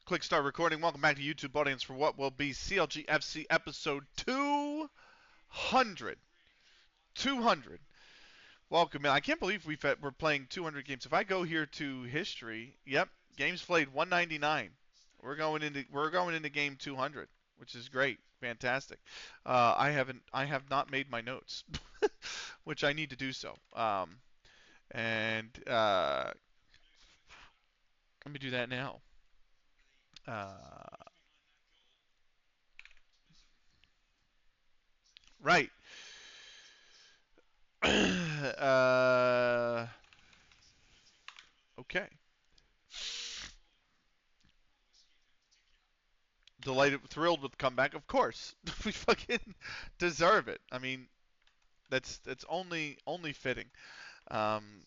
Click start recording. Welcome back to YouTube audience for what will be CLG FC episode 200. 200. Welcome in. I can't believe we're playing 200 games. If I go here to history, yep, games played 199. We're going into game 200, which is great, fantastic. I have not made my notes, which I need to do so. Let me do that now. Right. Okay. Delighted, thrilled with the comeback, of course. We fucking deserve it. I mean, that's only fitting.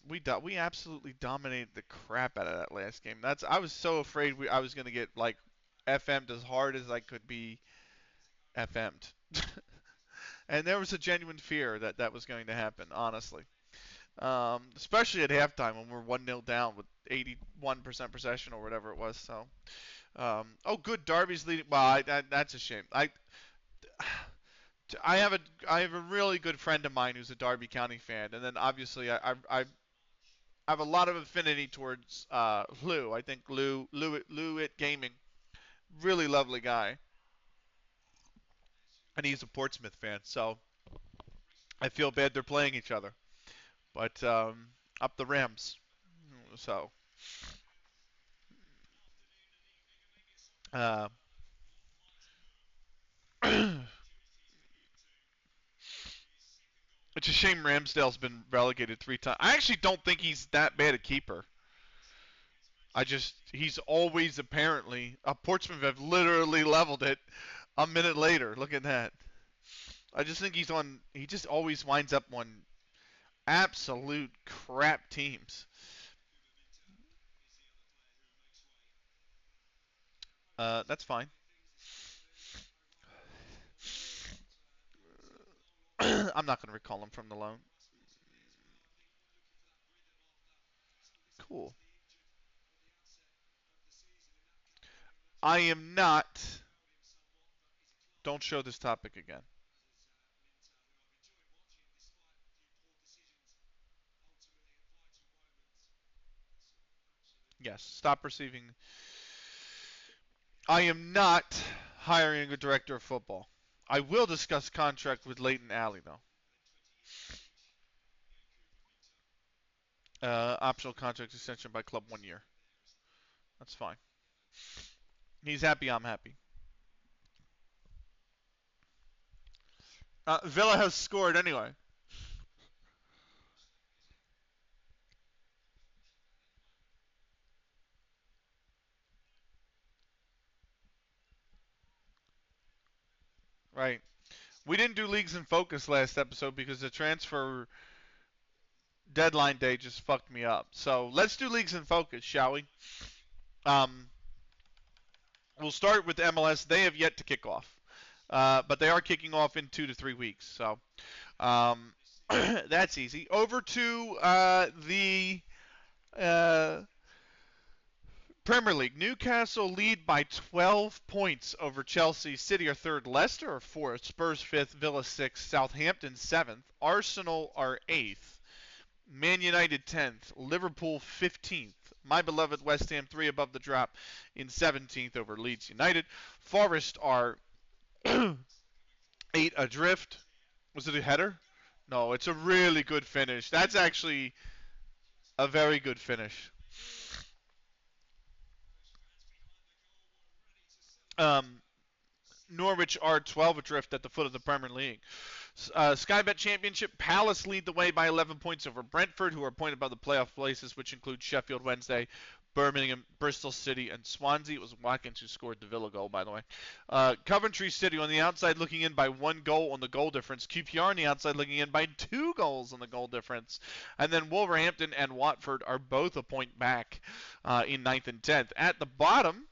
We absolutely dominated the crap out of that last game. I was so afraid I was gonna get like FM'd as hard as I could be FM'd. And there was a genuine fear that was going to happen, honestly. Especially at halftime when we're 1-0 down with 81% possession or whatever it was. So, good, Darby's leading. Well, that's a shame. I have a really good friend of mine who's a Derby County fan, and then obviously I have a lot of affinity towards Lou. I think Lou at Gaming, really lovely guy, and he's a Portsmouth fan. So I feel bad they're playing each other. But up the Rams. So it's a shame Ramsdale's been relegated 3 times. I actually don't think he's that bad a keeper. He's always apparently. Portsmouth have literally leveled it a minute later. Look at that. I just think he just always winds up on absolute crap teams. That's fine. I'm not going to recall him from the loan. Cool. I am not. Don't show this topic again. Yes, stop receiving. I am not hiring a director of football. I will discuss contract with LythamSt.Anne, though. Optional contract extension by club 1 year. That's fine. He's happy, I'm happy. Villa has scored anyway. Right. We didn't do Leagues in Focus last episode because the transfer deadline day just fucked me up. So let's do Leagues in Focus, shall we? We'll start with MLS. They have yet to kick off. But they are kicking off in 2 to 3 weeks. So that's easy. Over to the Premier League. Newcastle lead by 12 points over Chelsea. City are third. Leicester are fourth. Spurs fifth. Villa sixth. Southampton seventh. Arsenal are eighth. Man United 10th. Liverpool 15th. My beloved West Ham 3 above the drop in 17th over Leeds United. Forest are 8 adrift. Was it a header? No, it's a really good finish. That's actually a very good finish. Norwich are 12 adrift at the foot of the Premier League. Sky Bet Championship, Palace lead the way by 11 points over Brentford, who are pointed above the playoff places, which include Sheffield Wednesday, Birmingham, Bristol City, and Swansea. It was Watkins who scored the Villa goal, by the way. Coventry City on the outside looking in by 1 goal on the goal difference. QPR on the outside looking in by 2 goals on the goal difference. And then Wolverhampton and Watford are both a point back in 9th and 10th. At the bottom,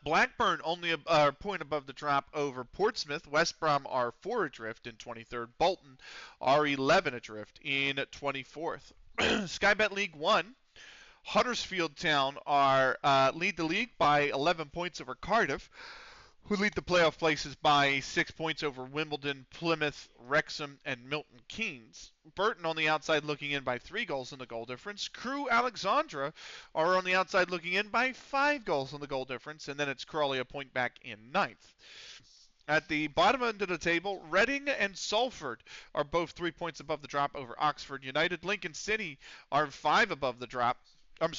Blackburn only a point above the drop over Portsmouth. West Brom are 4 adrift in 23rd. Bolton are 11 adrift in 24th. Sky Bet League 1. Huddersfield Town are lead the league by 11 points over Cardiff, who lead the playoff places by 6 points over Wimbledon, Plymouth, Wrexham, and Milton Keynes. Burton on the outside looking in by 3 goals in the goal difference. Crewe Alexandra are on the outside looking in by 5 goals in the goal difference, and then it's Crawley a point back in ninth. At the bottom end of the table, Reading and Salford are both 3 points above the drop over Oxford United. Lincoln City are 5 above the drop.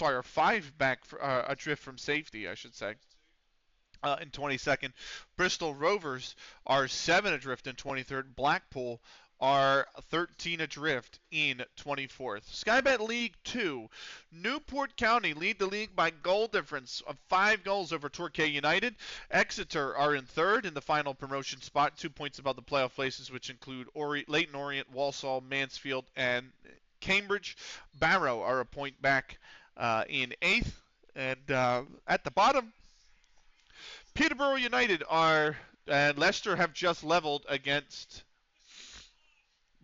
Are 5 back adrift from safety, I should say. In 22nd, Bristol Rovers are 7 adrift in 23rd. Blackpool are 13 adrift in 24th. Skybet League 2, Newport County lead the league by goal difference of 5 goals over Torquay United. Exeter are in third in the final promotion spot, 2 points above the playoff places, which include Leyton Orient, Walsall, Mansfield, and Cambridge. Barrow are a point back in 8th. And at the bottom, Peterborough United and Leicester have just leveled against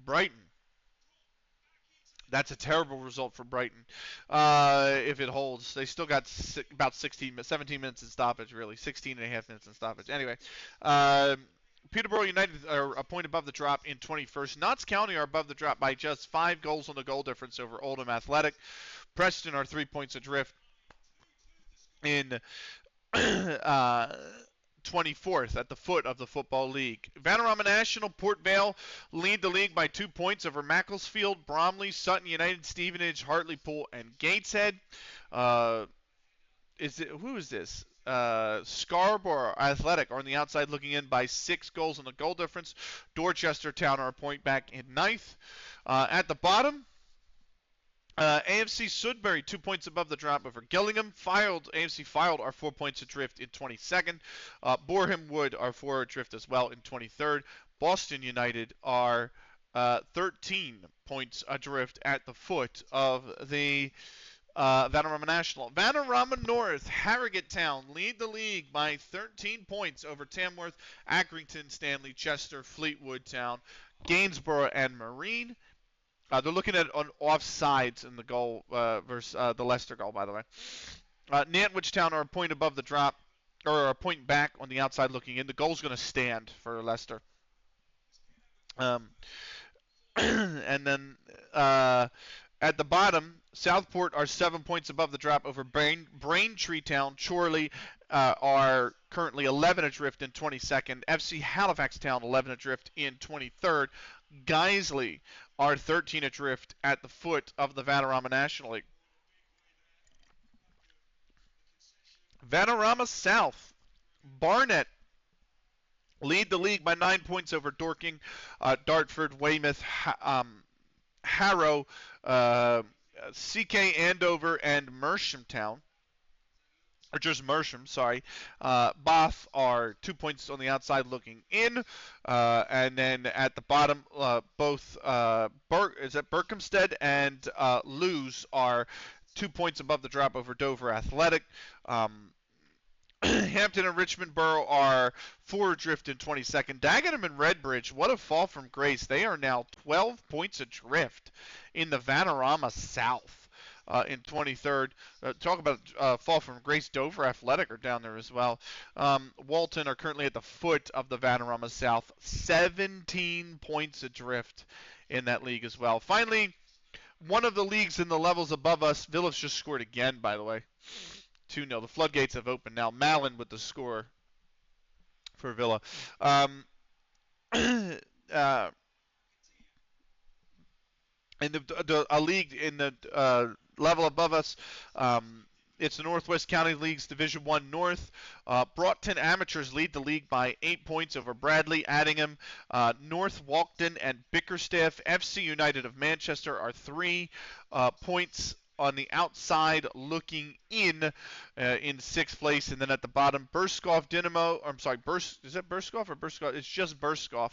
Brighton. That's a terrible result for Brighton. If it holds, they still got about 17 minutes in stoppage, really. 16 and a half minutes in stoppage. Anyway, Peterborough United are a point above the drop in 21st. Notts County are above the drop by just 5 goals on the goal difference over Oldham Athletic. Preston are 3 points adrift in 24th at the foot of the Football League. Vanarama National, Port Vale lead the league by 2 points over Macclesfield, Bromley, Sutton United, Stevenage, Hartlepool, and Gateshead. Who is this? Scarborough Athletic are on the outside looking in by 6 goals in the goal difference. Dorchester Town are a point back in ninth. At the bottom, AFC Sudbury 2 points above the drop over Gillingham. AFC Fylde are 4 points adrift in 22nd. Boreham Wood are 4 adrift as well in 23rd. Boston United are 13 points adrift at the foot of the Vanarama National. Vanarama North, Harrogate Town lead the league by 13 points over Tamworth, Accrington, Stanley, Chester, Fleetwood Town, Gainsborough, and Marine. They're looking at on offsides in the goal versus the Leicester goal, by the way. Nantwich Town are a point above the drop, or a point back on the outside looking in. The goal's going to stand for Leicester. And then at the bottom, Southport are 7 points above the drop over Braintree Town. Chorley are currently 11 adrift in 22nd. FC Halifax Town 11 adrift in 23rd. Guiseley are 13 adrift at the foot of the Vanarama National League. Vanarama South, Barnet lead the league by 9 points over Dorking, Dartford, Weymouth, Harrow, CK Andover, and Mersham Town. Or just Mersham, sorry. Bath are 2 points on the outside looking in. And then at the bottom, both Berkhamsted and Lewes are 2 points above the drop over Dover Athletic. Hampton and Richmond Borough are 4 adrift in 22nd. Dagenham and Redbridge, what a fall from grace. They are now 12 points adrift in the Vanarama South. In 23rd. Talk about fall from grace. Dover Athletic are down there as well. Walton are currently at the foot of the Vanarama South, 17 points adrift in that league as well. Finally, one of the leagues in the levels above us, Villa's just scored again, by the way. 2-0. The floodgates have opened now. Mallon with the score for Villa. In a league in the level above us, it's the Northwest County League's Division 1 North. Broughton Amateurs lead the league by 8 points over Bradley, Addingham, North Walkden, and Bickerstaff. FC United of Manchester are 3 points on the outside looking in 6th place. And then at the bottom, Burskoff Dynamo, is that Burskoff or Burskoff? It's just Burskoff,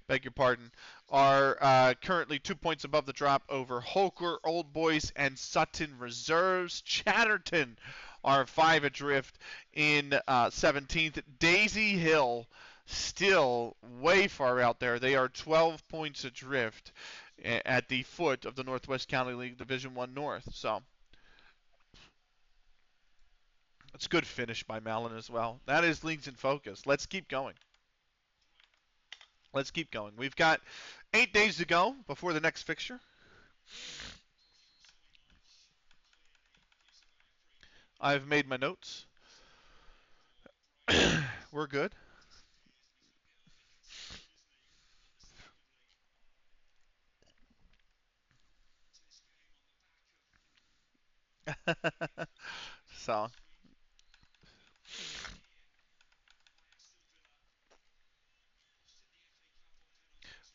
beg your pardon, are currently 2 points above the drop over Holker, Old Boys, and Sutton Reserves. Chatterton are 5 adrift in 17th. Daisy Hill still way far out there. They are 12 points adrift at the foot of the Northwest County League Division 1 North. So It's a good finish by Malin as well. That is leagues in focus. Let's keep going. Let's keep going. We've got 8 days to go before the next fixture. I've made my notes. We're good. So,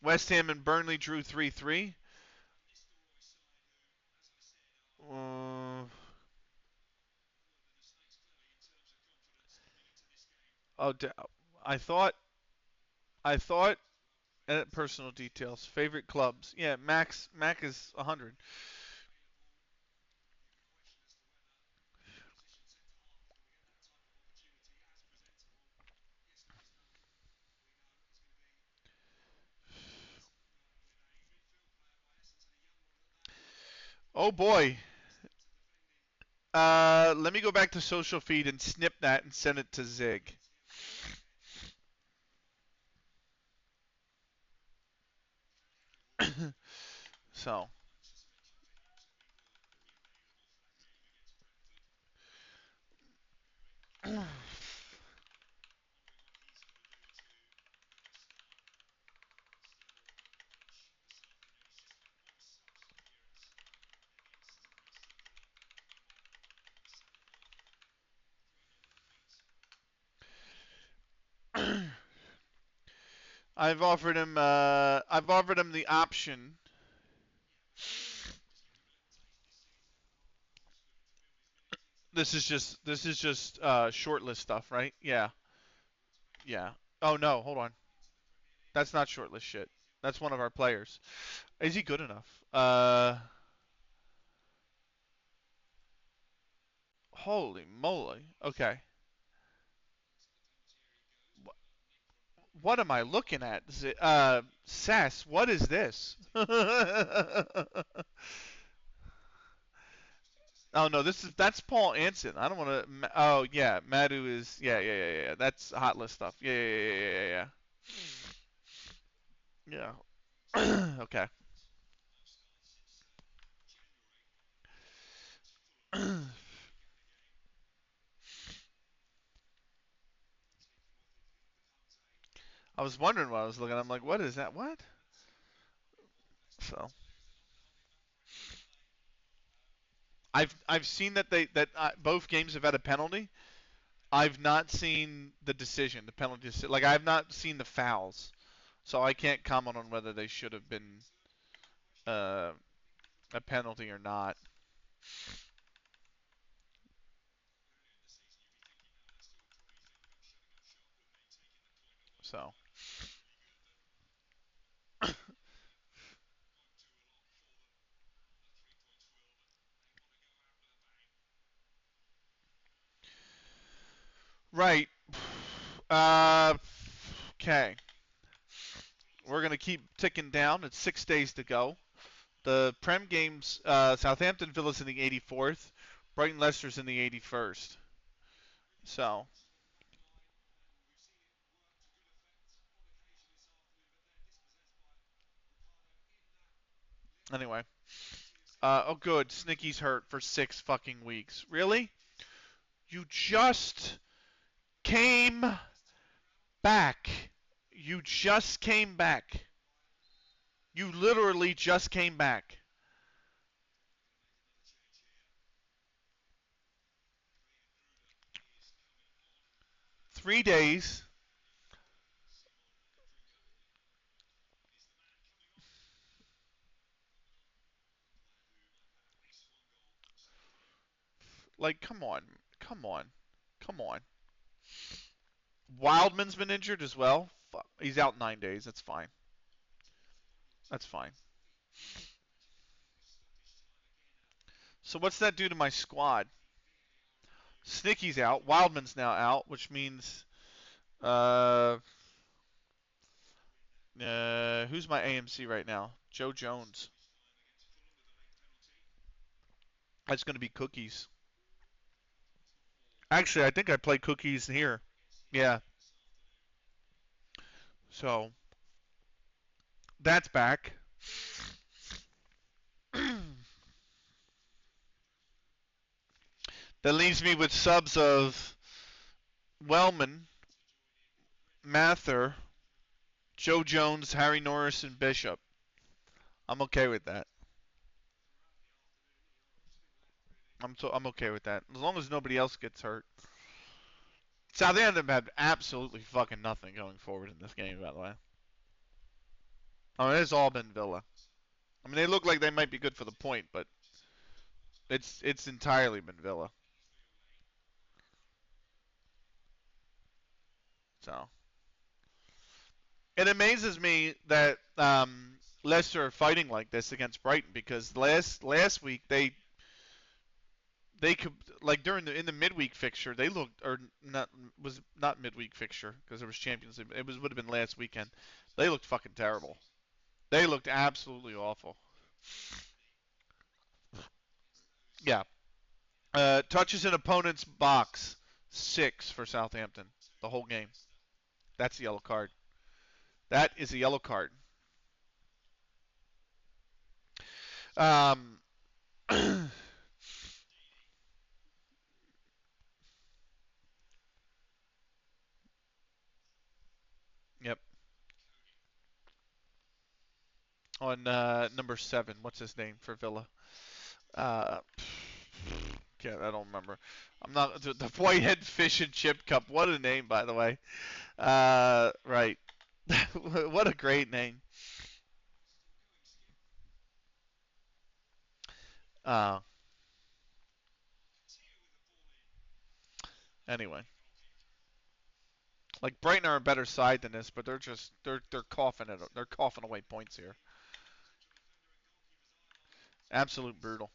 West Ham and Burnley drew 3-3. Uh, oh, I thought I thought personal details. Favorite clubs. Yeah, Mac is 100. Oh boy. Let me go back to social feed and snip that and send it to Zig. So, I've offered him the option. This is just shortlist stuff, right? Yeah. Yeah. Oh no, hold on. That's not shortlist shit. That's one of our players. Is he good enough? Holy moly. Okay. What am I looking at? Sass, what is this? Oh no, that's Paul Anson. I don't want to. Oh yeah, Madu is. Yeah. That's hot list stuff. Yeah. Yeah. Okay. I was wondering what I was looking at. I'm like, what is that? What? So I've seen that both games have had a penalty. I've not seen the decision, the penalty decision. Like I've not seen the fouls, so I can't comment on whether they should have been uh, a penalty or not. So right. Okay. We're gonna keep ticking down. It's 6 days to go. The Prem games, Southampton Villa's in the 84th, Brighton Leicester's in the 81st. So anyway, oh good, Snicky's hurt for 6 fucking weeks. Really? You just came back. You just came back. You literally just came back. 3 days. Like, come on, come on, come on. Wildman's been injured as well. Fuck. He's out 9 days. That's fine. That's fine. So what's that do to my squad? Snicky's out. Wildman's now out, which means uh, who's my AMC right now? Joe Jones. That's going to be Cookies. Actually, I think I play cookies here. Yeah. So that's back. That leaves me with subs of Wellman, Mather, Joe Jones, Harry Norris, and Bishop. I'm okay with that. I'm okay with that as long as nobody else gets hurt. Southampton had absolutely fucking nothing going forward in this game, by the way. I mean, it's all been Villa. I mean, they look like they might be good for the point, but it's entirely been Villa. So it amazes me that Leicester are fighting like this against Brighton because last week they could like during the in the midweek fixture they looked or not was not midweek fixture because it was Champions League. It was would have been last weekend. They looked fucking terrible. They looked absolutely awful. Yeah. Touches an opponent's box 6 for Southampton the whole game. That's a yellow card. That is a yellow card. Um, yep. On number 7, what's his name for Villa? Uh, yeah, I don't remember. I'm not the Whitehead Fish and Chip Cup. What a name, by the way. Right. What a great name. Uh, anyway, like Brighton are a better side than this, but they're coughing it. They're coughing away points here. Absolute brutal.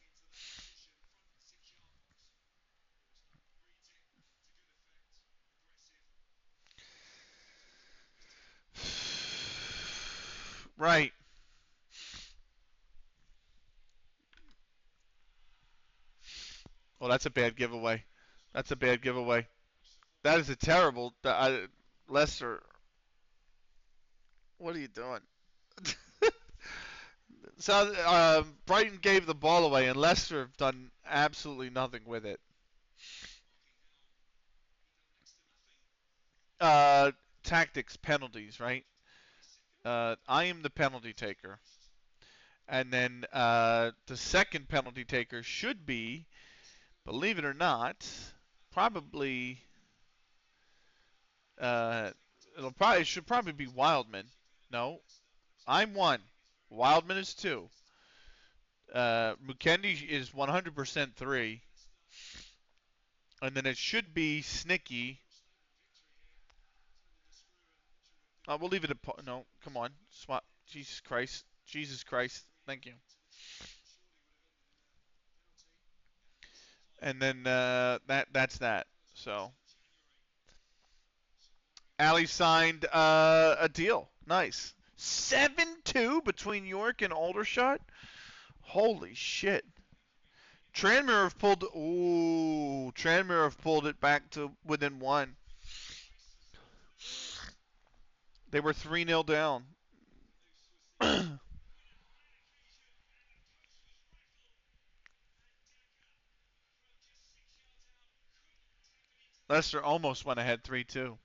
Right. Well, that's a bad giveaway. That's a bad giveaway. That is a terrible. Leicester, what are you doing? So Brighton gave the ball away, and Leicester have done absolutely nothing with it. Uh, Tactics, penalties, right? I am the penalty taker, and then the second penalty taker should be, believe it or not, probably uh, it should probably be Wildman. No, I'm one. Wildman is two. Mukendi is 100% three, and then it should be Snicky. We'll leave it at no. Come on, swap. Jesus Christ. Jesus Christ. Thank you. And then that's that. So Ali signed a deal. Nice. 7-2 between York and Aldershot. Holy shit. Tranmere have pulled. Ooh, Tranmere have pulled it back to within one. They were 3-0 down. Leicester almost went ahead 3-2.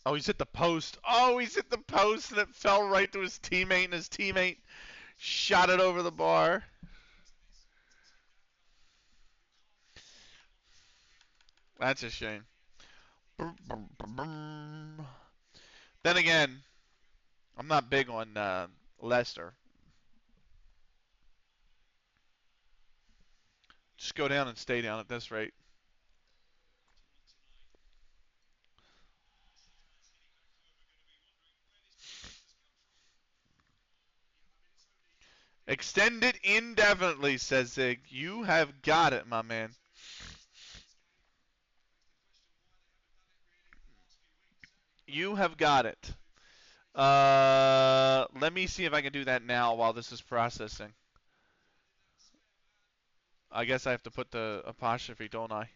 Oh, he's hit the post. Oh, he's hit the post and it fell right to his teammate, and his teammate shot it over the bar. That's a shame. Then again, I'm not big on Leicester. Just go down and stay down at this rate. Extend it indefinitely, says Zig. You have got it, my man. You have got it. Let me see if I can do that now while this is processing. I guess I have to put the apostrophe, don't I?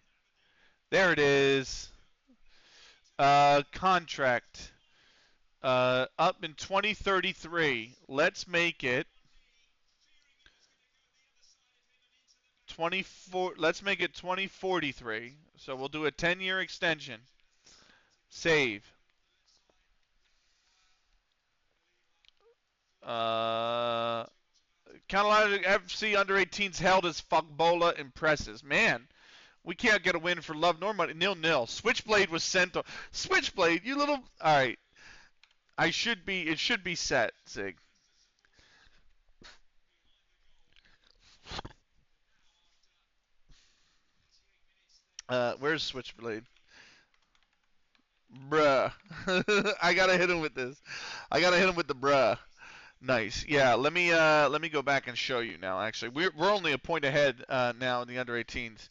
There it is. Contract. Up in 2033. Let's make it 24. Let's make it 2043. So we'll do a 10-year extension. Save. Uh, Carolina FC under 18s held as Fogbola impresses. Man, we can't get a win for love nor money. 0-0. Switchblade was sent. Switchblade, you little. All right. I should be. It should be set, Zig. Where's Switchblade? Bruh. I gotta hit him with this. I gotta hit him with the bruh. Nice. Yeah. Let me go back and show you now. Actually, we're only a point ahead now in the under 18s.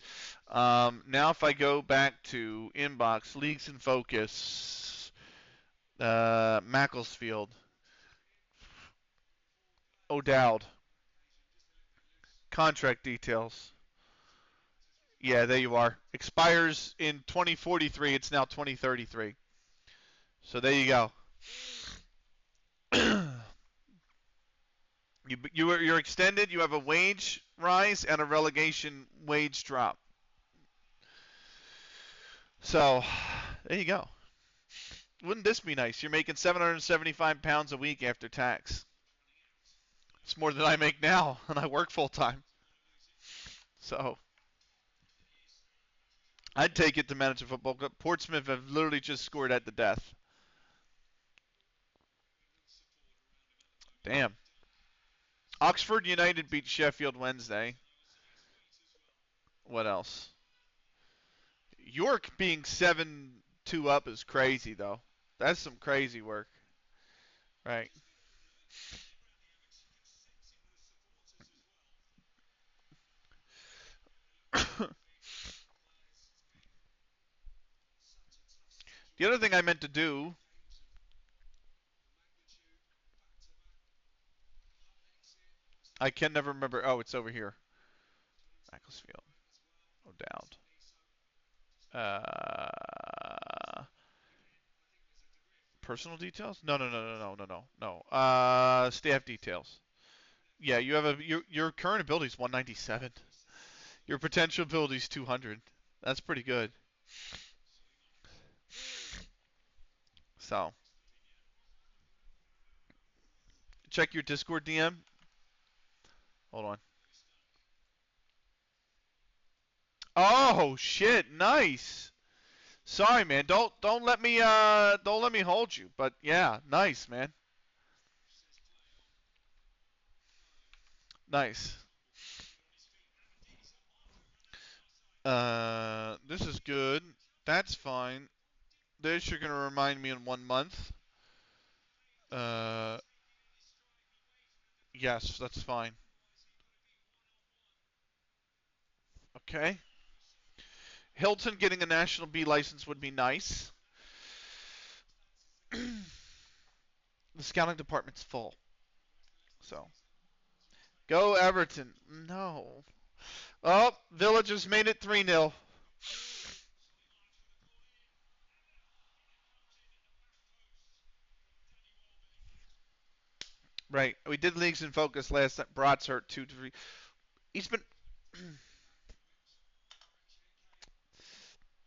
Now if I go back to inbox, leagues in focus, Macclesfield, O'Dowd, contract details. Yeah, there you are. Expires in 2043. It's now 2033. So there you go. You're extended. You have a wage rise and a relegation wage drop. So there you go. Wouldn't this be nice? You're making 775 pounds a week after tax. It's more than I make now, and I work full time. So I'd take it to manage a football club. Portsmouth have literally just scored at the death. Damn. Oxford United beat Sheffield Wednesday. What else? York being 7-2 up is crazy, though. That's some crazy work. Right. The other thing I meant to do, I can never remember. Oh, it's over here. Macclesfield. No doubt. Personal details? No, no, no, no, no, no, no, no. Staff details. Yeah, you have your current ability is 197. Your potential ability is 200. That's pretty good. So, check your Discord DM. Hold on. Oh shit, nice. Sorry, man. Don't let me hold you. But yeah, nice, man. Nice. This is good. That's fine. This you're gonna remind me in 1 month. Uh, yes, that's fine. Okay. Hilton getting a National B license would be nice. The scouting department's full. So, go Everton. No. Oh, Villa just made it 3-0. Right. We did leagues in focus last time. Brod's hurt 2-3. He's been.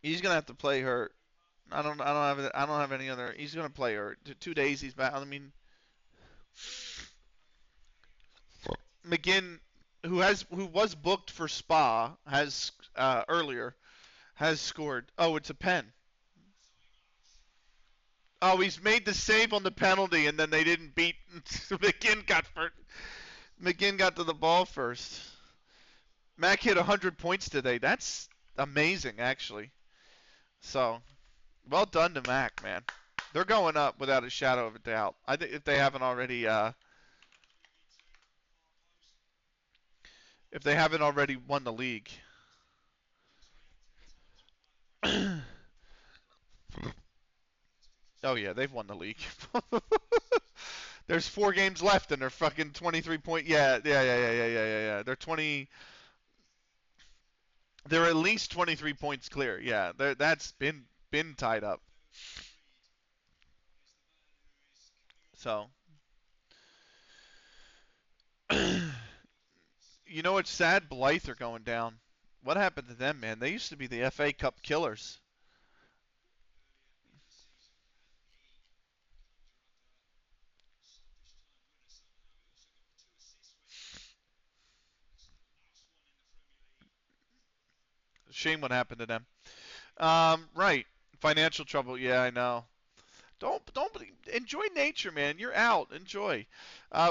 He's gonna have to play hurt. I don't have any other. He's gonna play hurt. 2 days he's back. I mean, McGinn, who was booked for Spa, has earlier has scored. Oh, it's a pen. Oh, he's made the save on the penalty, and then they didn't beat. McGinn got first. McGinn got to the ball first. Mac hit 100 points today. That's amazing, actually. So, well done to Mac, man. They're going up without a shadow of a doubt. I think if they haven't already won the league. Oh yeah, they've won the league. There's 4 games left, and they're fucking 23 point. Yeah, yeah, yeah, yeah, yeah, yeah, yeah, yeah. They're 20. They're at least 23 points clear. Yeah, that's been tied up. So, you know what's sad? Blythe are going down. What happened to them, man? They used to be the FA Cup killers. Shame what happened to them. Right. Financial trouble. Yeah, I know. Don't enjoy nature, man. You're out. Enjoy.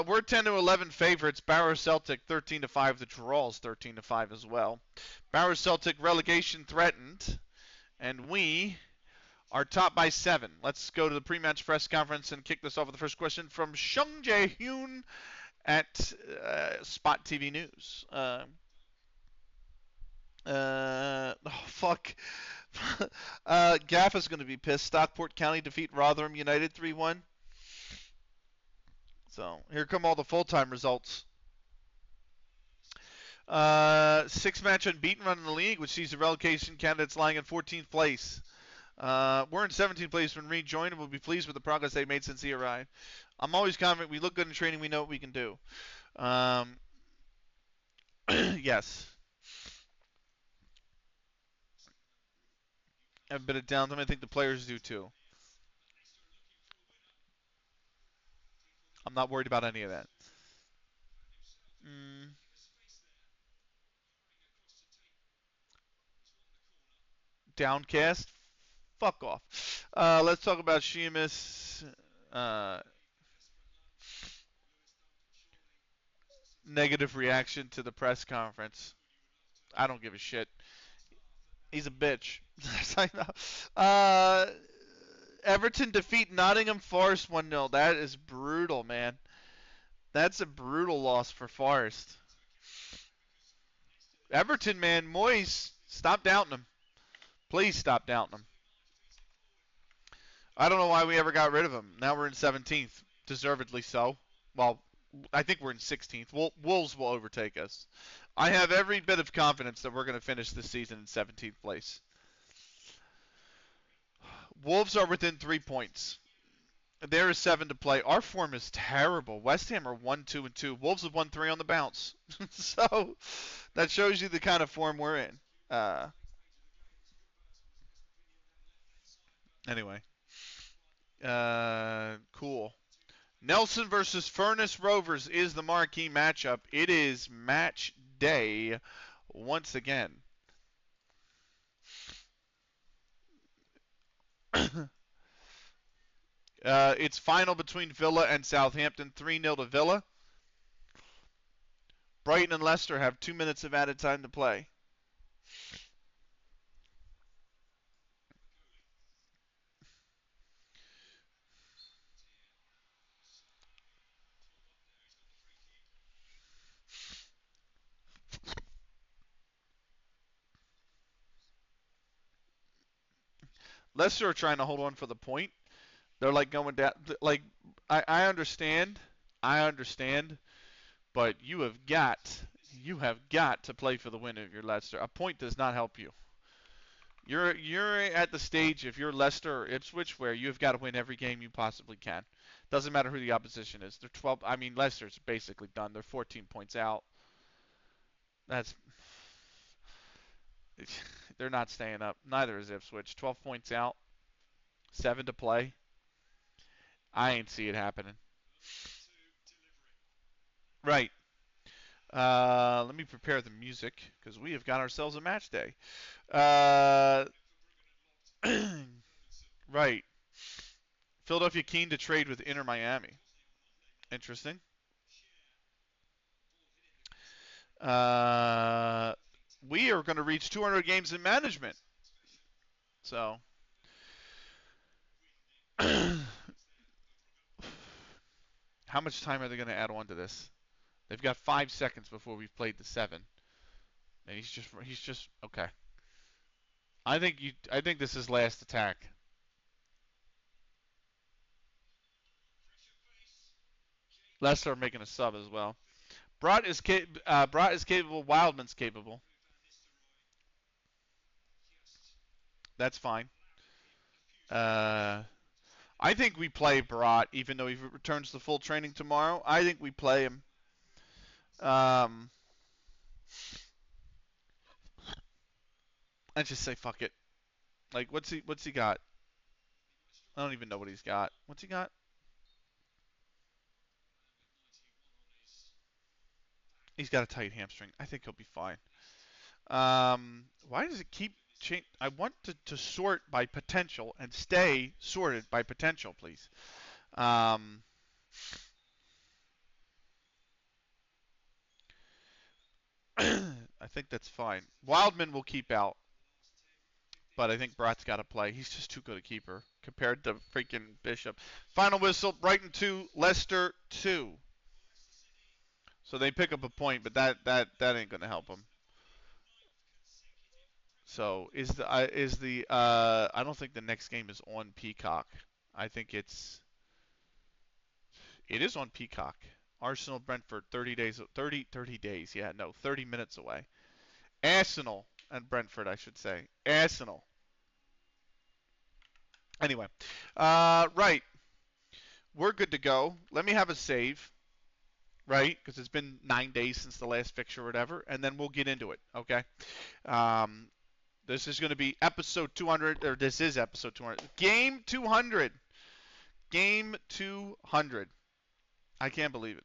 We're 10 to 11 favorites. Barrow Celtic 13 to 5. The draws 13 to 5 as well. Barrow Celtic relegation threatened, and we are top by 7. Let's go to the pre-match press conference and kick this off with the first question from Shung Jae Hyun at Spot TV News. Oh fuck. Gaff is going to be pissed. Stockport County defeat Rotherham United 3-1. So here come all the full-time results. 6-match unbeaten run in the league, which sees the relegation candidates lying in 14th place. We're in 17th place when Reed joined, and we'll be pleased with the progress they've made since he arrived. I'm always confident. We look good in training. We know what we can do. Yes. I have a bit of downtime. I think the players do too. I'm not worried about any of that. Mm, Downcast? Fuck off. Let's talk about Sheamus. Uh, Negative reaction to the press conference. I don't give a shit. He's a bitch. uh, Everton defeat Nottingham Forest 1-0. That is brutal, man. That's a brutal loss for Forest. Everton, man, Moyes, stop doubting him. Please stop doubting him. I don't know why we ever got rid of him. Now we're in 17th, deservedly so. Well, I think we're in 16th. Wolves will overtake us. I have every bit of confidence that we're going to finish this season in 17th place. Wolves are within 3 points. There is 7 to play. Our form is terrible. West Ham are 1-2-2. Wolves have won 3 on the bounce. So that shows you the kind of form we're in. Anyway, cool. Nelson versus Furnace Rovers is the marquee matchup. It is match day once again. It's final between Villa and Southampton, 3-0 to Villa. Brighton and Leicester have 2 minutes of added time to play. Leicester are trying to hold on for the point. They're like going down. Like I understand, but you have got to play for the win of your Leicester. A point does not help you. You're at the stage if you're Leicester or Ipswich where you've got to win every game you possibly can. Doesn't matter who the opposition is. They're 12. I mean Leicester's basically done. They're 14 points out. That's they're not staying up. Neither is Ipswich. 12 points out. 7 to play. I ain't see it happening. Right. Let me prepare the music because we have got ourselves a match day. Uh, right. Philadelphia keen to trade with Inter Miami. Interesting. Uh, we are going to reach 200 games in management. So, how much time are they going to add on to this? They've got 5 seconds before we've played the 7, and he's just okay. I think this is last attack. Leicester are making a sub as well. Brought is capable. Wildman's capable. That's fine. I think we play Barat, even though he returns to full training tomorrow. I think we play him. I just say fuck it. Like, what's he got? I don't even know what he's got. What's he got? He's got a tight hamstring. I think he'll be fine. Why does it keep change? I want to sort by potential and stay sorted by potential, please. Um, I think that's fine. Wildman will keep out, but I think Brat's got to play. He's just too good a keeper compared to freaking Bishop. Final whistle: Brighton 2, Leicester 2. So they pick up a point, but that ain't gonna help them. So I don't think the next game is on Peacock. I think it is on Peacock. Arsenal Brentford 30 days. Yeah, no, 30 minutes away. Arsenal and Brentford, I should say. Arsenal. Anyway, right. We're good to go. Let me have a save, right? Because it's been 9 days since the last fixture or whatever, and then we'll get into it, okay? Um, this is going to be episode 200, or this is episode 200. Game 200. Game 200. I can't believe it.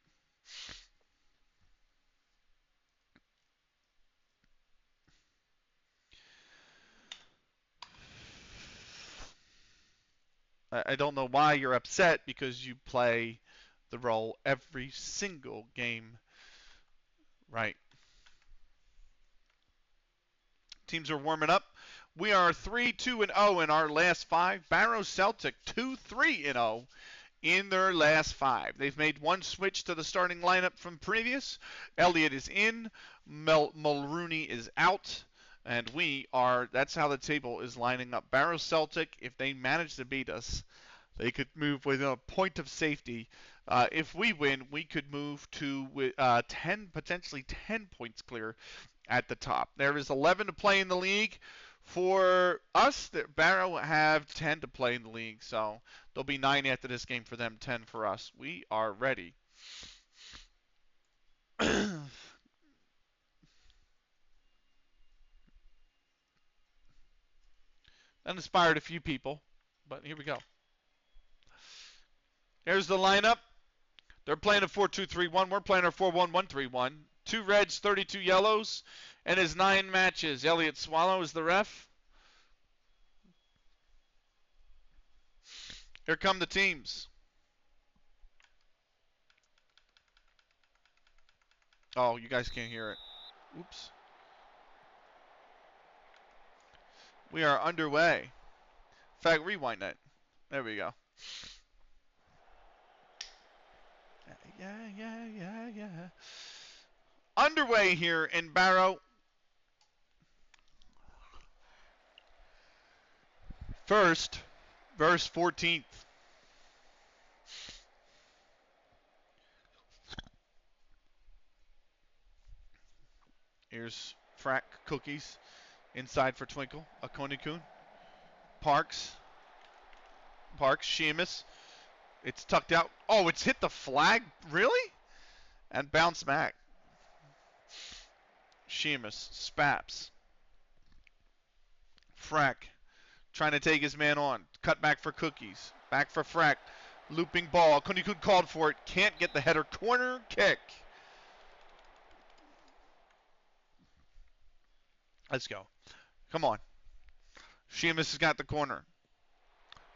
I don't know why you're upset, because you play the role every single game. Right. Teams are warming up. We are 3-2-0 in our last 5. Barrow Celtic 2-3-0 in their last 5. They've made one switch to the starting lineup from previous. Elliott is in. Mulrooney is out. And that's how the table is lining up. Barrow Celtic, if they manage to beat us, they could move within a point of safety. If we win, we could move to potentially 10 points clear at the top. There is 11 to play in the league. For us, Barrow have 10 to play in the league, so there'll be 9 after this game for them, 10 for us. We are ready. That inspired a few people, but here we go. Here's the lineup. They're playing a 4-2-3-1. We're playing a 4-1-1-3-1. 2 reds, 32 yellows, and his 9 matches. Elliott Swallow is the ref. Here come the teams. Oh, you guys can't hear it. Oops. We are underway. In fact, rewind that. There we go. Yeah. Underway here in Barrow. First, verse 14th. Here's Frack Cookies. Inside for Twinkle. Akoni-kun. Parks. Sheamus. It's tucked out. Oh, it's hit the flag? Really? And bounce back. Sheamus. Spaps. Frack. Trying to take his man on. Cut back for Cookies. Back for Frack. Looping ball. Akoni-kun called for it. Can't get the header. Corner kick. Let's go. Come on. Sheamus has got the corner.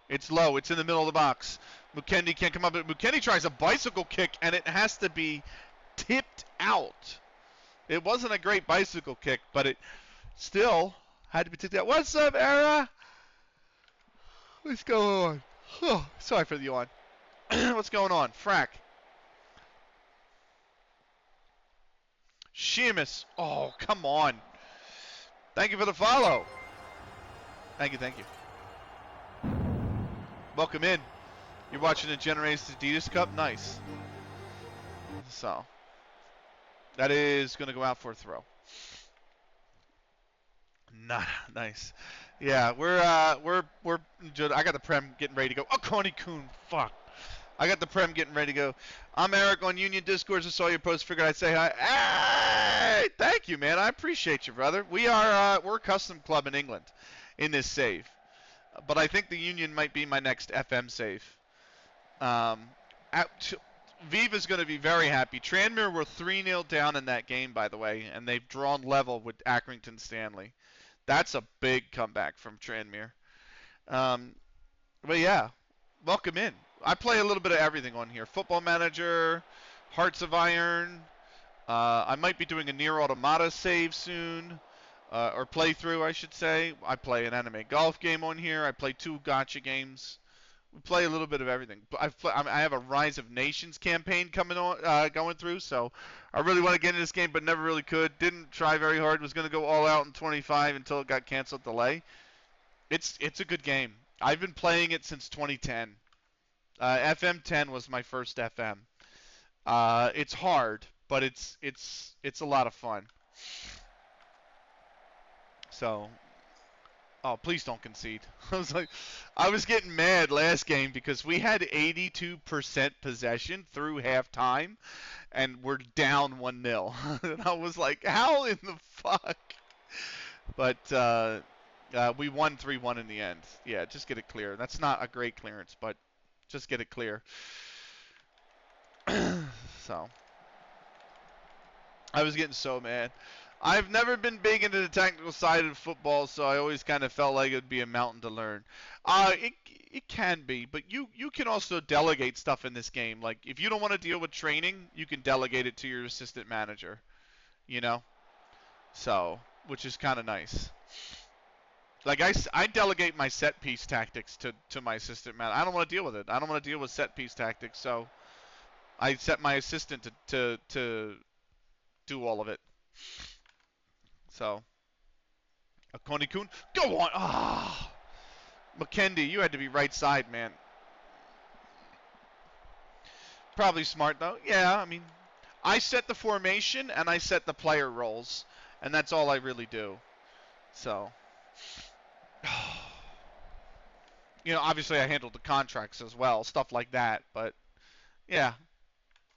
It's low. It's in the middle of the box. Mukendi can't come up. Mukendi tries a bicycle kick, and it has to be tipped out. It wasn't a great bicycle kick, but it still had to be tipped out. What's up, Era? What's going on? Oh, sorry for the yawn. What's going on? Frack. Sheamus. Oh, come on. Thank you for the follow. Thank you. Welcome in. You're watching the Generations Adidas Cup. Nice. So that is going to go out for a throw. Not nice. Yeah, we're I got the Prem getting ready to go. Oh, Coney Coon, fuck. I got the Prem getting ready to go. I'm Eric on Union Discourse. I saw your post. Figured I'd say hi. Hey, thank you, man. I appreciate you, brother. We're a custom club in England in this save, but I think the Union might be my next FM save. Viva's going to be very happy. Tranmere were 3-0 down in that game, by the way, and they've drawn level with Accrington Stanley. That's a big comeback from Tranmere. But yeah, welcome in. I play a little bit of everything on here. Football Manager, Hearts of Iron. I might be doing a Nier Automata save soon, or playthrough, I should say. I play an anime golf game on here. I play 2 gacha games. We play a little bit of everything. I have a Rise of Nations campaign coming on, going through, so I really want to get into this game, but never really could. Didn't try very hard. Was going to go all out in 25 until it got canceled delay. It's a good game. I've been playing it since 2010. FM10 was my first FM. It's hard, but it's a lot of fun. So, oh, please don't concede. I was getting mad last game because we had 82% possession through halftime, and we're down 1-0. And I was like, how in the fuck? But we won 3-1 in the end. Yeah, just get it clear. That's not a great clearance, but just get it clear. So, I was getting so mad. I've never been big into the technical side of football, so I always kind of felt like it would be a mountain to learn. It can be, but you can also delegate stuff in this game. Like, if you don't want to deal with training, you can delegate it to your assistant manager, you know? So, which is kind of nice. Like, I delegate my set-piece tactics to my assistant manager. I don't want to deal with it. I don't want to deal with set-piece tactics, so I set my assistant to do all of it. So, Coney Coon, go on! Ah, McKendy, you had to be right side, man. Probably smart though. Yeah, I mean, I set the formation and I set the player roles, and that's all I really do. So, you know, obviously I handled the contracts as well, stuff like that. But yeah,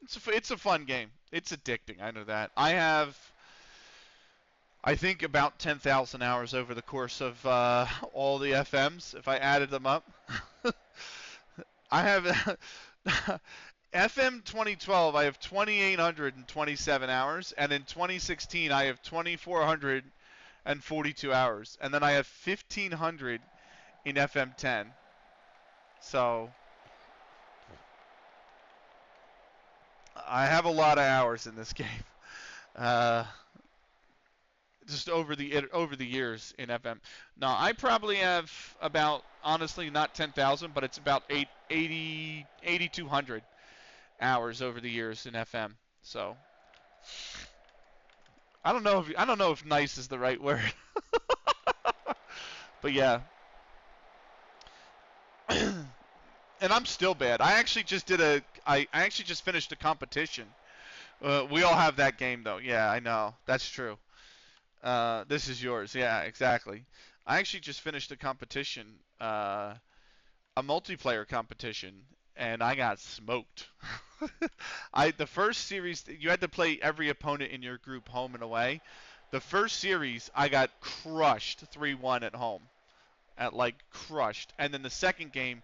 it's a fun game. It's addicting. I know that. I think about 10,000 hours over the course of all the FMs, if I added them up. I have FM 2012, I have 2,827 hours, and in 2016, I have 2,442 hours, and then I have 1,500 in FM 10. So I have a lot of hours in this game. Just over the years in FM. Now, I probably have about, honestly, not 10,000, but it's about 8,200 hours over the years in FM. So, I don't know if nice is the right word. But yeah. And I'm still bad. I actually just finished a competition. We all have that game though. Yeah, I know. That's true. This is yours. Yeah, exactly. I actually just finished a competition, a multiplayer competition, and I got smoked. The first series, you had to play every opponent in your group home and away. The first series, I got crushed 3-1 at home. Crushed. And then the second game,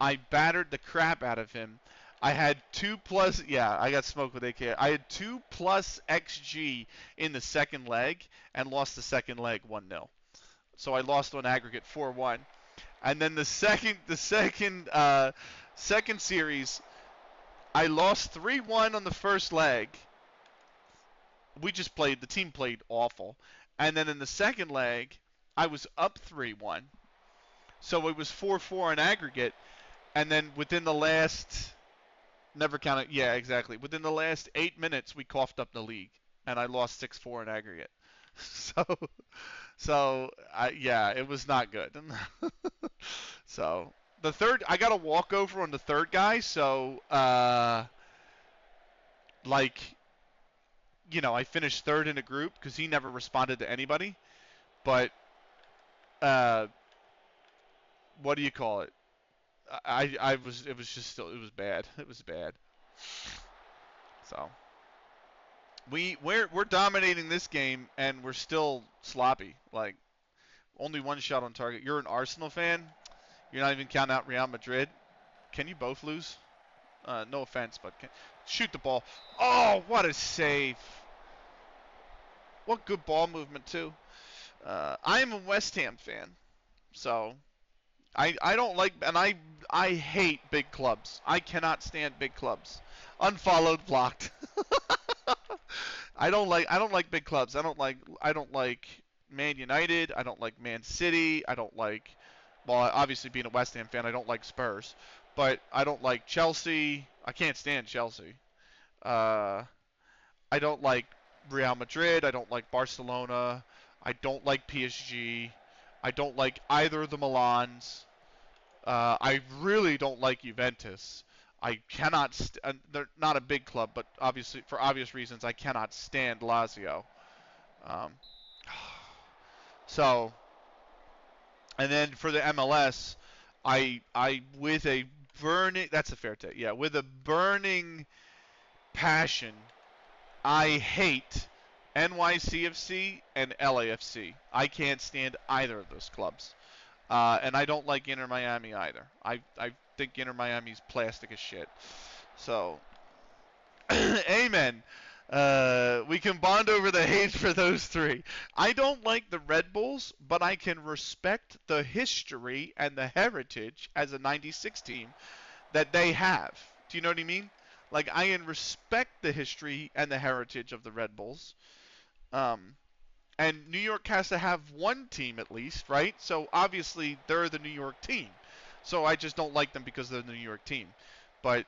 I battered the crap out of him. I had 2+, yeah, I got smoked with AK. I had 2+ XG in the second leg and lost the second leg 1-0. So I lost on aggregate 4-1. And then the second series, I lost 3-1 on the first leg. The team played awful. And then in the second leg, I was up 3-1. So it was 4-4 in aggregate. And then within the last... Never counted. Yeah, exactly. Within the last 8 minutes, we coughed up the league, and I lost 6-4 in aggregate. Yeah, it was not good. So the third, I got a walkover on the third guy. So like, I finished third in a group because he never responded to anybody. But uh, what do you call it? I was it was just still it was bad. It was bad. So we're dominating this game and we're still sloppy. Like only one shot on target. You're an Arsenal fan. You're not even counting out Real Madrid. Can you both lose? No offense, but shoot the ball. Oh, what a save! What good ball movement too. I am a West Ham fan, so I don't like and I hate big clubs. I cannot stand big clubs. Unfollowed, blocked. I don't like big clubs. I don't like Man United. I don't like Man City. I don't like well, obviously being a West Ham fan, I don't like Spurs, but I don't like Chelsea. I can't stand Chelsea. Uh, I don't like Real Madrid. I don't like Barcelona. I don't like PSG. I don't like either of the Milans. I really don't like Juventus. I cannot. They're not a big club, but obviously for obvious reasons, I cannot stand Lazio. Um, so, and then for the MLS, I with a burning. That's a fair take. Yeah, with a burning passion, I hate NYCFC and LAFC. I can't stand either of those clubs. And I don't like Inter Miami either. I think Inter Miami's plastic as shit. So, amen. We can bond over the hate for those three. I don't like the Red Bulls, but I can respect the history and the heritage as a 96 team that they have. Do you know what I mean? Like, I can respect the history and the heritage of the Red Bulls. Um, and New York has to have one team at least, right? So obviously they're the New York team. So I just don't like them because they're the New York team. But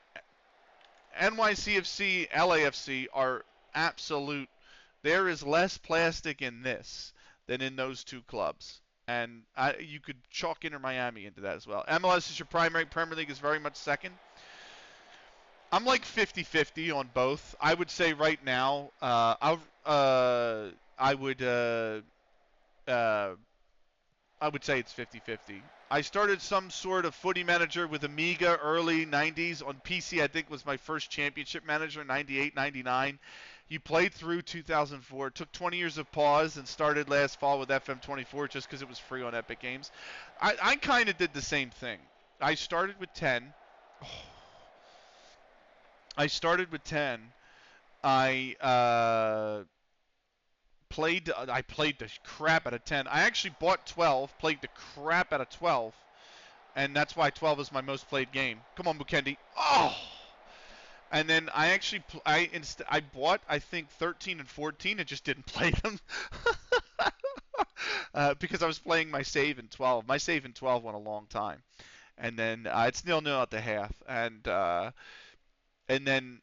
NYCFC, LAFC are absolute. There is less plastic in this than in those two clubs. And you could chalk Inter Miami into that as well. MLS is your primary. Premier League is very much second. I'm like 50-50 on both. I would say right now, I would uh, I would say it's 50-50. I started some sort of footy manager with Amiga early 90s on PC. I think was my first championship manager, 98, 99. You played through 2004. Took 20 years of pause and started last fall with FM24 just because it was free on Epic Games. I kind of did the same thing. I started with 10. I started with 10. I played the crap out of 10. I actually bought 12, played the crap out of 12, and that's why 12 is my most played game. Come on, Mukendi. Oh! And then I actually I bought I think 13 and 14 and just didn't play them because I was playing my save in 12. My save in 12 went a long time, and then it's 0-0 at the half, and then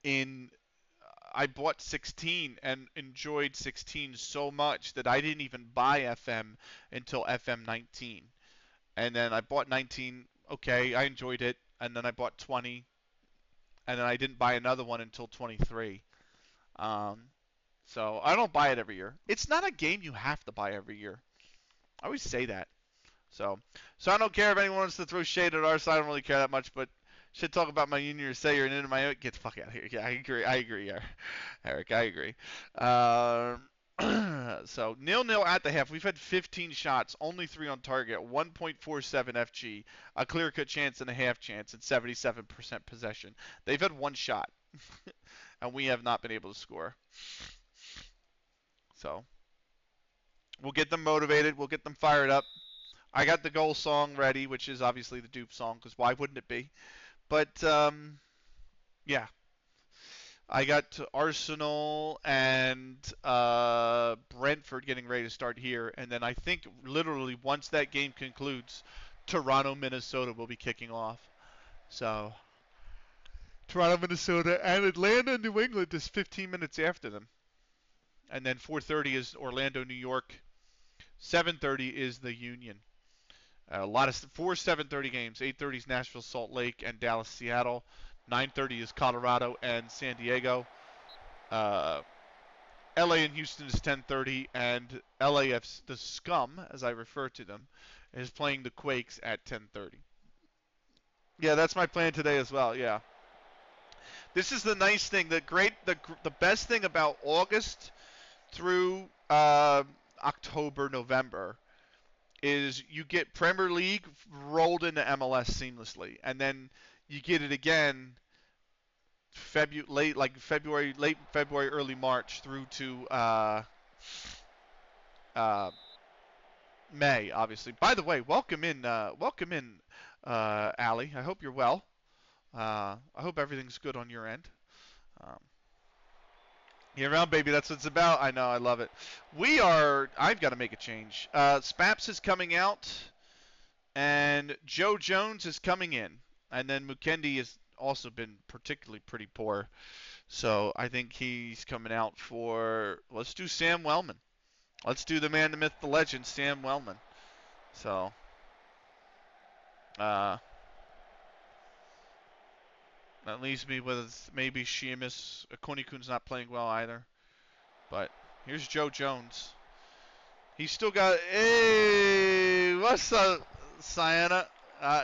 in I bought 16 and enjoyed 16 so much that I didn't even buy FM until FM 19. And then I bought 19, okay, I enjoyed it. And then I bought 20. And then I didn't buy another one until 23. So I don't buy it every year. It's not a game you have to buy every year. I always say that. So I don't care if anyone wants to throw shade at our side. I don't really care that much, but should talk about my Union or say you're an my get the fuck out of here. Yeah, I agree, yeah. Eric, I agree. So 0-0 at the half. We've had 15 shots, only 3 on target, 1.47 FG, a clear-cut chance and a half chance, and 77% possession. They've had one shot, and we have not been able to score. So we'll get them motivated. We'll get them fired up. I got the goal song ready, which is obviously the Dupe song, because why wouldn't it be? But, yeah. I got Arsenal and Brentford getting ready to start here. And then I think literally once that game concludes, Toronto, Minnesota will be kicking off. So, Toronto, Minnesota, and Atlanta, New England is 15 minutes after them. And then 4:30 is Orlando, New York. 7:30 is the Union. A lot of 4 7:30 games. 8:30 is Nashville, Salt Lake, and Dallas, Seattle. 9:30 is Colorado and San Diego. Uh, LA and Houston is 10:30, and LAFC, the Scum, as I refer to them, is playing the Quakes at 10:30. Yeah, that's my plan today as well. Yeah, this is the nice thing. The best thing about August through October, November is you get Premier League rolled into MLS seamlessly, and then you get it again late February, early March through to uh, May, obviously. By the way, welcome in, Allie. I hope you're well. I hope everything's good on your end. Um, Year round, baby. That's what it's about. I know. I love it. I've got to make a change. Spaps is coming out, and Joe Jones is coming in, and then Mukendi has also been particularly pretty poor. So I think he's coming out for. Let's do Sam Wellman. Let's do the man, the myth, the legend, Sam Wellman. So. That leaves me with maybe Sheamus. Konikun's not playing well either. But here's Joe Jones. He's still got. Hey, what's up, Sienna?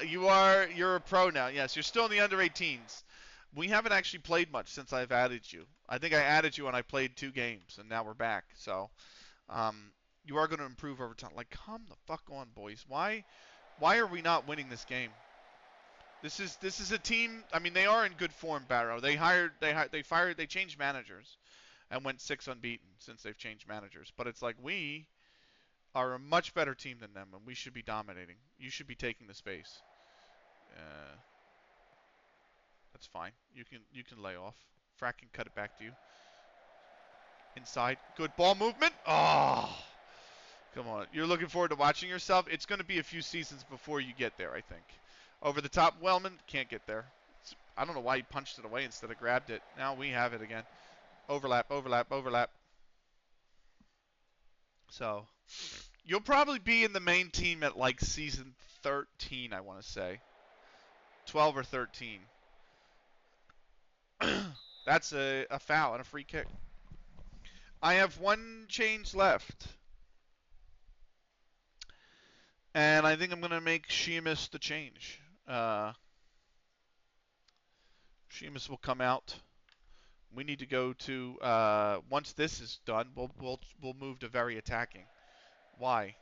You're a pro now. Yes, you're still in the under 18s. We haven't actually played much since I've added you. I think I added you when I played 2 games, and now we're back. So, you are going to improve over time. Like, come the fuck on, boys. Why are we not winning this game? This is a team. I mean, they are in good form, Barrow. They changed managers, and went 6 unbeaten since they've changed managers. But it's like we are a much better team than them, and we should be dominating. You should be taking the space. That's fine. You can lay off. Frack can cut it back to you. Inside. Good ball movement. Oh, come on. You're looking forward to watching yourself. It's going to be a few seasons before you get there, I think. Over the top, Wellman can't get there. I don't know why he punched it away instead of grabbed it. Now we have it again. Overlap, overlap, overlap. So, you'll probably be in the main team at like season 13, I want to say. 12 or 13. That's a foul and a free kick. I have 1 change left. And I think I'm going to make Sheamus the change. Sheamus will come out. We need to go to once this is done, we'll move to very attacking. Why?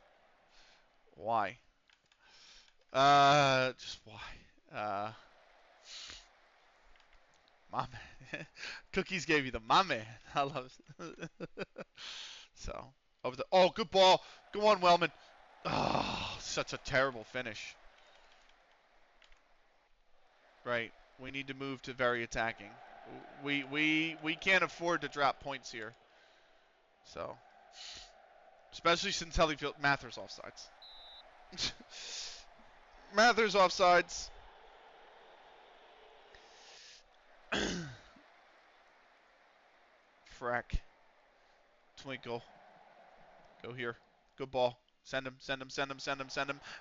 Just why? My man. Cookies gave you the my man. I love it. So over the good ball. Go on, Wellman. Oh, such a terrible finish. Right. We need to move to very attacking. We can't afford to drop points here. So, especially since Hellyfield Mather's offsides. Mather's offsides. Frack. Twinkle. Go here. Good ball. Send him.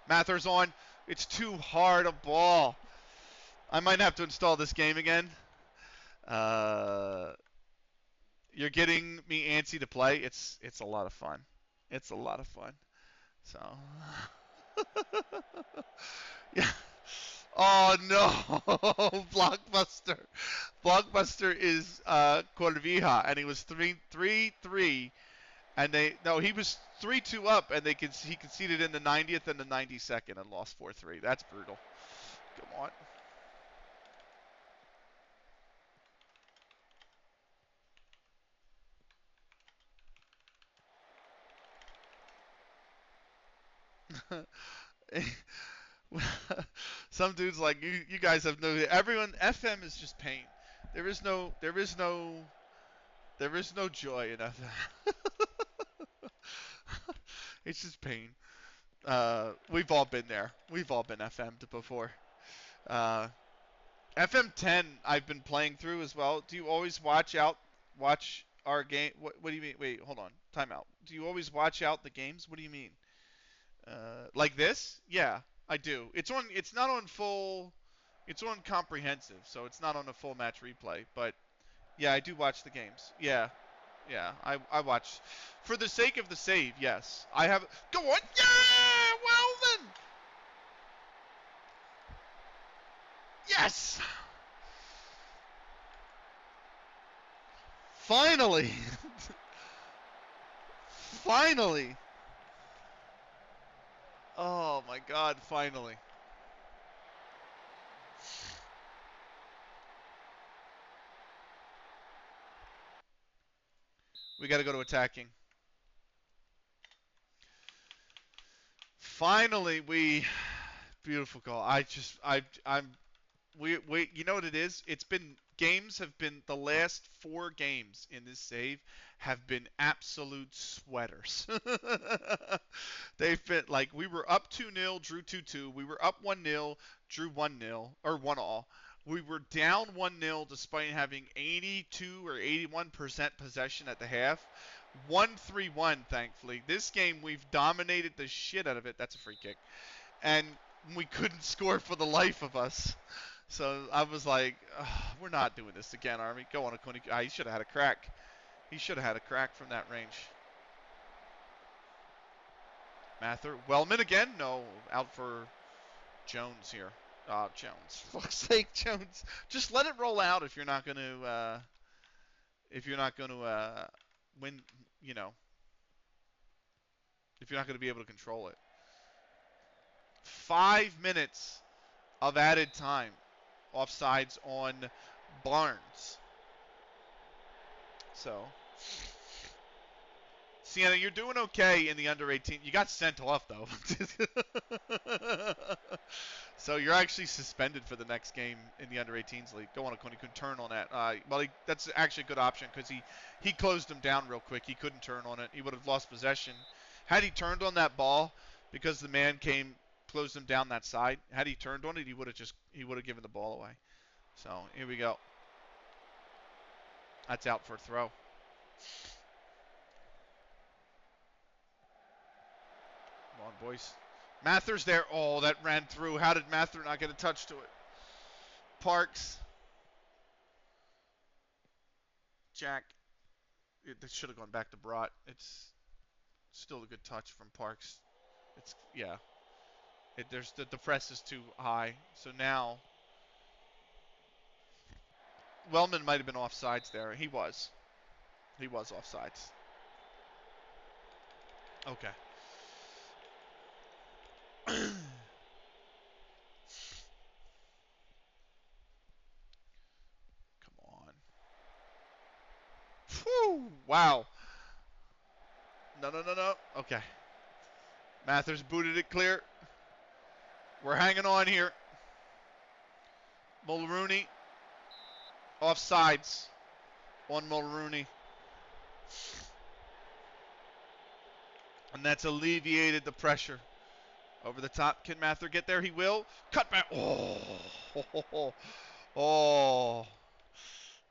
Mather's on. It's too hard a ball. I might have to install this game again. You're getting me antsy to play. It's a lot of fun. So, yeah. Oh no, Blockbuster. Blockbuster is Corvija, and he was 3-3, and he was 3-2 up, and he conceded in the 90th and the 92nd and lost 4-3. That's brutal. Come on. Some dude's like, you guys have no. Everyone, FM is just pain. There is no joy in FM. It's just pain. We've all been there. We've all been FM'd before. FM 10 I've been playing through as well. Do you always watch our game? What do you mean? Wait, hold on. Time out. Do you always watch out the games? What do you mean? Like this? Yeah, I do. It's not on full It's on comprehensive, so it's not on a full match replay. But yeah, I do watch the games. Yeah, yeah, I watch. For the sake of the save, yes. I have. Go on. Yeah! Well then. Yes! Finally! Finally! Oh my god, finally. We got to go to attacking. Finally, beautiful goal. We you know what it is? It's been games have been the last 4 games in this save have been absolute sweaters. They've been like we were up 2-0, drew 2-2. We were up 1-0, drew 1-0 or 1-all. We were down 1-0 despite having 82 or 81% possession at the half. 1-3-1 thankfully. This game we've dominated the shit out of it. That's a free kick. And we couldn't score for the life of us. So I was like, we're not doing this again, Army. Go on, Acuna. He should have had a crack. He should have had a crack from that range. Mather. Wellman again? No. Out for Jones here. Jones. For fuck's sake, Jones. Just let it roll out if you're not going to win, you know, if you're not going to be able to control it. 5 minutes of added time. Offsides on Barnes. So, Sienna, you're doing okay in the under 18. You got sent off though. So you're actually suspended for the next game in the under 18s league. Go on, Acuna. Couldn't turn on that. That's actually a good option because he closed him down real quick. He couldn't turn on it. He would have lost possession. Had he turned on that ball because the man closed him down that side. Had he turned on it, he would have given the ball away. So here we go. That's out for a throw. Come on, boys. Mather's there. Oh, that ran through. How did Mather not get a touch to it? Parks. Jack. It should have gone back to Brott. It's still a good touch from Parks. Yeah. The press is too high. So now Wellman might have been offsides there. He was. He was offsides. Okay. Come on. Whew, wow. No. Okay. Mathers booted it clear. We're hanging on here. Mulrooney. Offsides on Mulrooney. And that's alleviated the pressure. Over the top. Can Mather get there? He will. Cut back. Oh.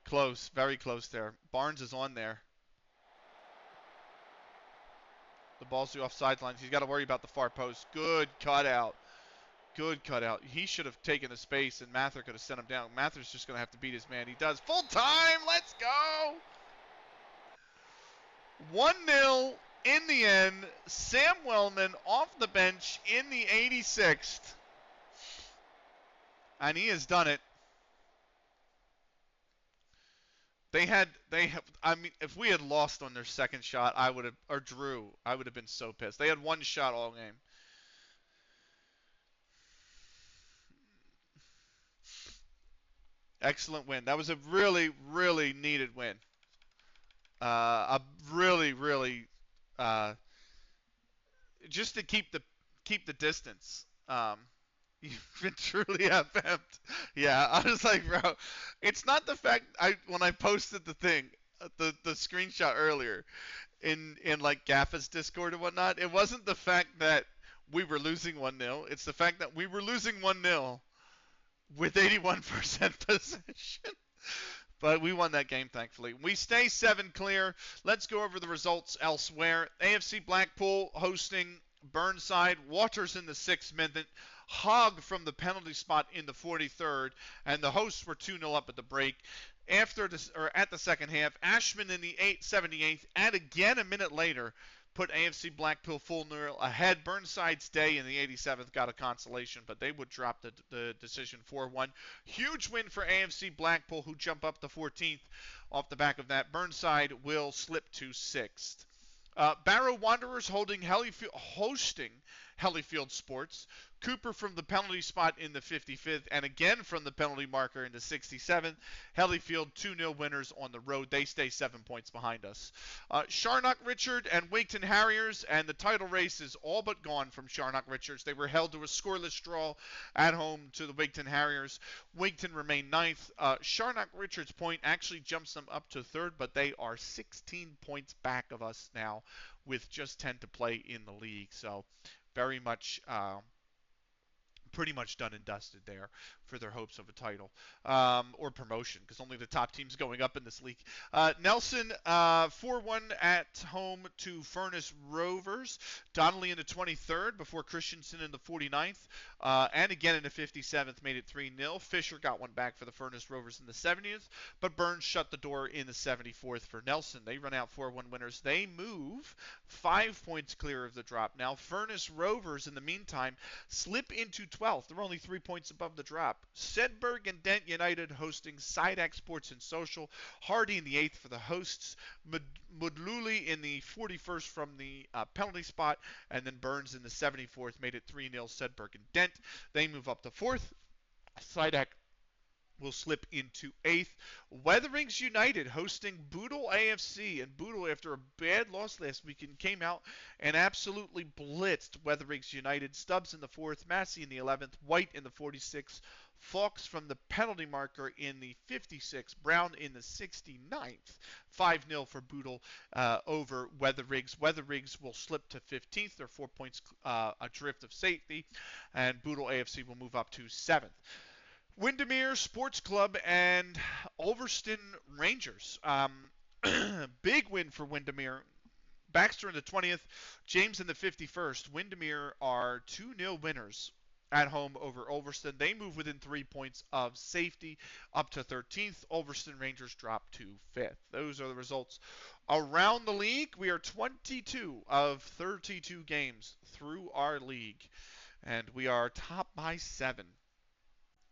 Close. Very close there. Barnes is on there. The ball's through off sidelines. He's got to worry about the far post. Good cutout. Good cutout. He should have taken the space, and Mather could have sent him down. Mather's just going to have to beat his man. He does. Full time. Let's go. 1-0 in the end. Sam Wellman off the bench in the 86th. And he has done it. I mean, if we had lost on their second shot, or drew, I would have been so pissed. They had one shot all game. Excellent win. That was a really, really needed win. A really, really, just to keep the distance. You've been truly FM'd. Yeah, I was like, bro, it's not the fact when I posted the thing, the screenshot earlier in like Gaffa's Discord and whatnot, it wasn't the fact that we were losing 1-0. It's the fact that we were losing 1-0 with 81% possession. But we won that game, thankfully. We stay 7 clear. Let's go over the results elsewhere. AFC Blackpool hosting Burnside. Waters in the 6th minute. hog from the penalty spot in the 43rd, and the hosts were 2-0 up at the break. After this, or at the second half, Ashman in the 78th, and again a minute later, put AFC Blackpool full nil ahead. Burnside's Day in the 87th got a consolation, but they would drop the decision 4-1. Huge win for AFC Blackpool, who jump up to 14th off the back of that. Burnside will slip to 6th. Barrow Wanderers hosting Hellyfield Sports. Cooper from the penalty spot in the 55th, and again from the penalty marker in the 67th. Hellyfield 2-0 winners on the road. They stay 7 points behind us. Sharnock Richard and Wigton Harriers, and the title race is all but gone from Sharnock Richards. They were held to a scoreless draw at home to the Wigton Harriers. Wigton remained 9th. Sharnock Richards' point actually jumps them up to 3rd, but they are 16 points back of us now with just 10 to play in the league. So very much pretty much done and dusted there for their hopes of a title or promotion, because only the top teams going up in this league. Nelson 4-1 at home to Furnace Rovers. Donnelly in the 23rd before Christensen in the 49th, and again in the 57th made it 3-0. Fisher got one back for the Furnace Rovers in the 70th, but Burns shut the door in the 74th for Nelson. They run out 4-1 winners. They move 5 points clear of the drop. Now Furnace Rovers in the meantime slip into 12th. They're only 3 points above the drop. Sedberg and Dent United hosting Sidex Sports and Social. Hardy in the 8th for the hosts. Mudluli in the 41st from the penalty spot. And then Burns in the 74th made it 3-0 Sedberg and Dent. They move up to 4th. Sidex will slip into 8th. Weatherings United hosting Boodle AFC, and Boodle, after a bad loss last weekend, came out and absolutely blitzed Weatherings United. Stubbs in the 4th, Massey in the 11th, White in the 46th, Fawkes from the penalty marker in the 56th, Brown in the 69th. 5-0 for Boodle over Weatherings. Weatherings will slip to 15th. They're 4 points adrift of safety, and Boodle AFC will move up to 7th. Windermere Sports Club and Ulverston Rangers. Big win for Windermere. Baxter in the 20th, James in the 51st. Windermere are 2-0 winners at home over Ulverston. They move within 3 points of safety up to 13th. Ulverston Rangers drop to 5th. Those are the results around the league. We are 22 of 32 games through our league, and we are top by 7.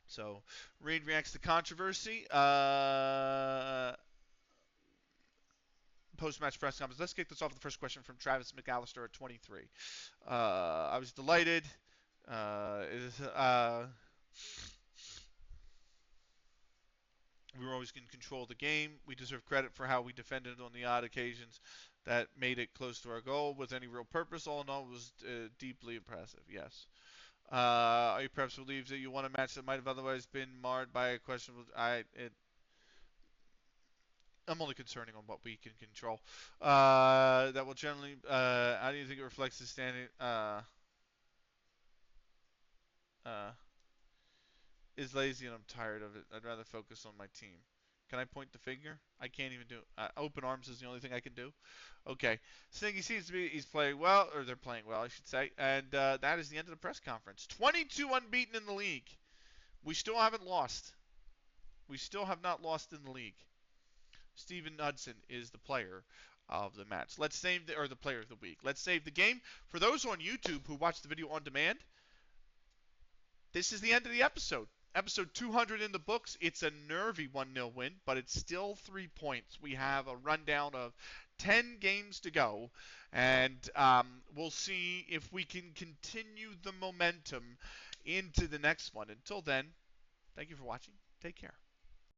So, Reed reacts to controversy. Post-match press conference. Let's kick this off with the first question from Travis McAllister at 23. I was delighted. We were always in control of the game. We deserve credit for how we defended on the odd occasions that made it close to our goal with any real purpose. All in all, it was deeply impressive. Yes. Are you perhaps believe that you won a match that might have otherwise been marred by a questionable? I'm only concerning on what we can control. That will generally. How do you think it reflects the standing? Is lazy and I'm tired of it. I'd rather focus on my team. Can I point the finger? I can't even do it. Open arms is the only thing I can do. Okay. Stingy seems to be, he's playing well, or they're playing well, I should say. And that is the end of the press conference. 22 unbeaten in the league. We still haven't lost. We still have not lost in the league. Stephen Hudson is the player of the match. Let's save the, or the player of the week. Let's save the game. For those on YouTube who watch the video on demand, this is the end of the episode. Episode 200 in the books. It's a nervy 1-0 win, but it's still 3 points. We have a rundown of 10 games to go, and we'll see if we can continue the momentum into the next one. Until then, thank you for watching. Take care.